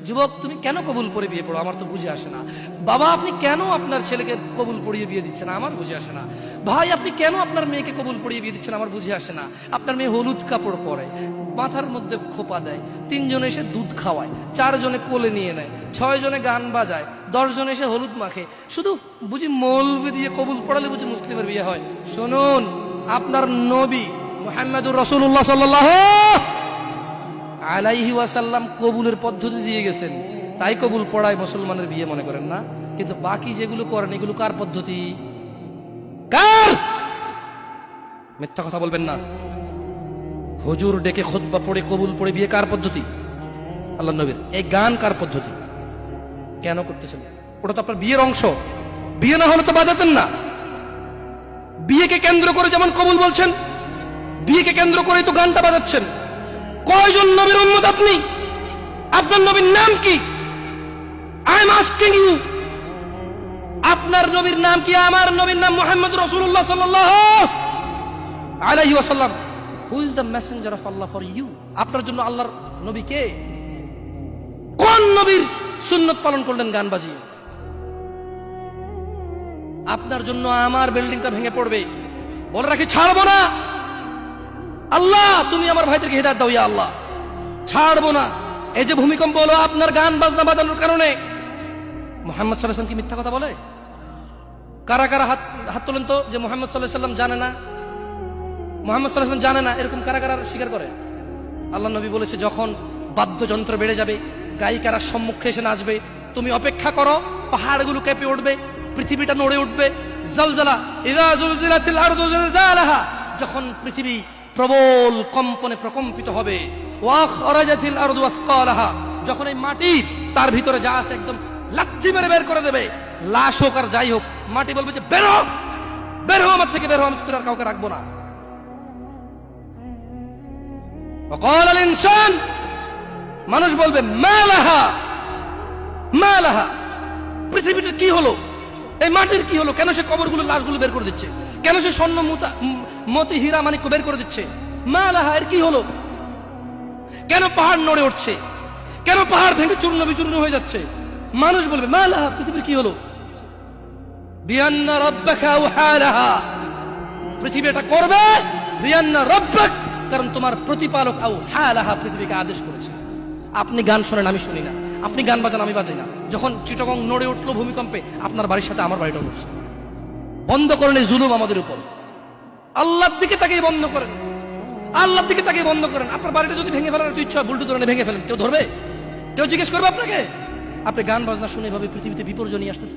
যুবক তুমি কেন কবুল পড়ে বিয়ে পড়ো, আমার তো বুঝে আসে না। বাবা আপনি কেন আপনার ছেলেকে কবুল পড়িয়ে বিয়ে দিচ্ছেন, আমার বুঝে আসে না। ভাই আপনি কেন আপনার মেয়েকে কবুল পড়িয়ে বিয়ে দিচ্ছেন, আমার বুঝে আসে না। আপনার মেয়ে হলুদ কাপড় পরে, মাথার মধ্যে খোপা দেয়, 3 জনে এসে দুধ খাওয়ায়, 4 জনে কোলে নিয়ে নেয়, 6 জনে গান বাজায়, 10 জনে এসে হলুদ মাখে, শুধু বুঝি মৌলবি দিয়ে কবুল পড়ালে বুঝি মুসলিমের বিয়ে হয়। শুনুন, আপনার নবী মুহাম্মদুর রাসূলুল্লাহ সাল্লাল্লাহু আলাইহি ওয়াসাল্লাম কবুলের পদ্ধতি দিয়ে গেছেন, তাই কবুল পড়ায় মুসলমানের বিয়ে মনে করেন না। কিন্তু বাকি যেগুলো করেন এগুলো কার পদ্ধতি? কার? মিথ্যা কথা বলবেন না। হুজুর ডেকে খুতবা পড়ে কবুল পড়ে বিয়ে কার পদ্ধতি? আল্লাহর নবীর। এই গান কার পদ্ধতি? কেন করতেছেন? ওটা তো আপনার বিয়ের অংশ, বিয়ে না হলে তো বাজাতেন না। বিয়েকে কেন্দ্র করে যেমন কবুল বলছেন, বিয়েকে কেন্দ্র করেই তো গানটা বাজাচ্ছেন। কয়জন নবীর উম্মত আপনি? আপনার নবীর নাম কি? আই এম আস্কিং ইউ, আপনার নবীর নাম কি? আমার নবীর নাম মুহাম্মদ রাসূলুল্লাহ সাল্লাল্লাহু আলাইহি ওয়াসাল্লাম। Who is the messenger of Allah for you? আপনার জন্য আল্লাহর নবী কে? কোন নবীর সুন্নত পালন করলেন গান বাজিয়ে? আপনার জন্য আমার বিল্ডিংটা ভেঙে পড়বে, বলে রাখি ছাড়বো না। আল্লাহ তুমি আমার ভাইদেরকে হিদায়াত দাও, ইয়া আল্লাহ, ছাড়বো না। এই যে ভূমিকম্প হলো আপনার গান বাজনা বাজানোর কারণে। মুহাম্মদ সাল্লাল্লাহু আলাইহি ওয়াসাল্লাম কি মিথ্যা কথা বলে? কারা কারা হাত তোলেন তো যে মুহাম্মদ সাল্লাল্লাহু আলাইহি ওয়াসাল্লাম জানে না, মুহাম্মদ সাল্লাল্লাহু আলাইহি ওয়াসাল্লাম জানে না, এরকম কারা কারা স্বীকার করে? আল্লাহ নবী বলেছে যখন বাদ্যযন্ত্র বেড়ে যাবে, গায়িকারা সম্মুখে এসে নাচবে, তুমি অপেক্ষা করো, পাহাড়গুলো কেঁপে উঠবে, পৃথিবীটা নড়ে উঠবে। জালজালা ইযা যুলজিলাতিল আরদু জিলজালাহা, যখন পৃথিবী প্রবল কম্পনে প্রকম্পিত হবে। ওয়া খরাজাতিল আরদু আসকালাহা, যখন এই মাটি তার ভিতরে যা আছে একদম লাথি মেরে বের করে দেবে, লাশ হোক আর যাই হোক, মাটি বলবে যে বের হও, বের হও আমার থেকে, বের হও, আমি তোর আর কাউকে রাখবো না। ওয়াকাল আল ইনসান, মানুষ বলবে মালাহা মালাহা, পৃথিবীটা কি হলো, এই মাটির কি হলো, কেন সে কবরগুলো লাশগুলো বের করে দিচ্ছে, কেন সে স্বর্ণ মতি হীরা মানিক্য বের করে দিচ্ছে, মালাহা এর কি হলো, কেন পাহাড় নড়ে উঠছে, কেন পাহাড় ভেঙে চূর্ণ বিচূর্ণ হয়ে যাচ্ছে। মানুষ বলবে মালাহা, পৃথিবীর কি হলো, বিআন্না রাব্বাকা আওহালাহা, পৃথিবী এটা করবে, বিআন্না রাব্বাক, কারণ তোমার প্রতিপালক আওহালাহা পৃথিবীকে আদেশ করেছে। আপনি গান শোনেন, আমি শুনি না, আপনি গান বাজান, আমি বাজাই না। যখন চিটাগং নড়ে উঠলো ভূমিকম্পে, আপনার বাড়ির সাথে আমার বাড়িটা উঠছে। বন্ধ করেন এই জুলুম আমাদের উপর। আল্লাহর দিকে তাকিয়ে বন্ধ করেন, আল্লাহর দিকে তাকিয়ে বন্ধ করেন। আপনার বাড়িটা যদি ভেঙে ফেলার ইচ্ছা হয়, বুলডোজারে ভেঙে ফেলেন, কেউ ধরবে? কেউ জিজ্ঞেস করবে আপনাকে? আপনি গান বাজনা শুনে ভাবে পৃথিবীতে বিপর্যয় নিয়ে আসতেছে।